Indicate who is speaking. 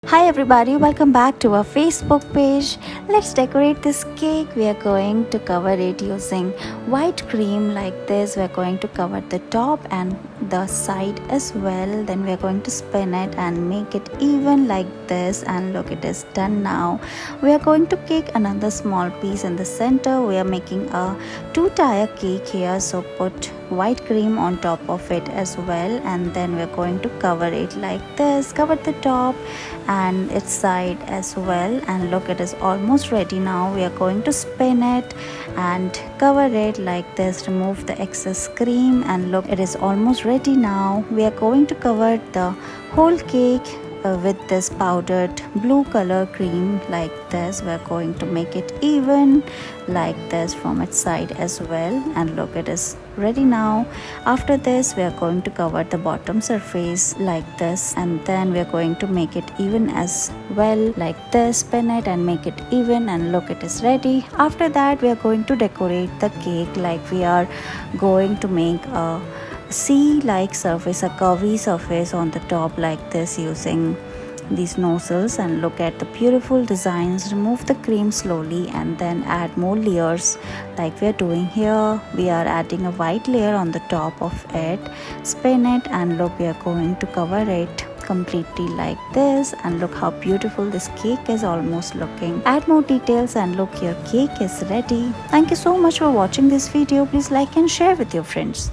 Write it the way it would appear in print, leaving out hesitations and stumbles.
Speaker 1: Hi everybody, welcome back to our Facebook page. Let's decorate this cake. We are going to cover it using white cream like this. We are going to cover the top and the side as well. Then we are going to spin it and make it even like this, and look, it is done now. We are going to cake another small piece in the center. We are making a two-tier cake here, so put white cream on top of it as well, and then we're going to cover it like this. Cover the top and its side as well, and look, it is almost ready now. We are going to spin it and cover it like this. Remove the excess cream, and look, it is almost ready now. We are going to cover the whole cake with this powdered blue color cream like this. We're going to make it even like this from its side as well, and look, it is ready now. After this, we are going to cover the bottom surface like this, and then we are going to make it even as well like this. Spin it and make it even, and look, it is ready. After that, we are going to decorate the cake, like we are going to make a C-like surface, a curvy surface on the top like this using these nozils, and look at the beautiful designs. Remove the cream slowly and then add more layers like we are doing here. We are adding a white layer on the top of it. Spin it, and look, we are going to cover it completely like this, and look how beautiful this cake is almost looking. Add more details, and look, your cake is ready. Thank you so much for watching this video. Please like and share with your friends.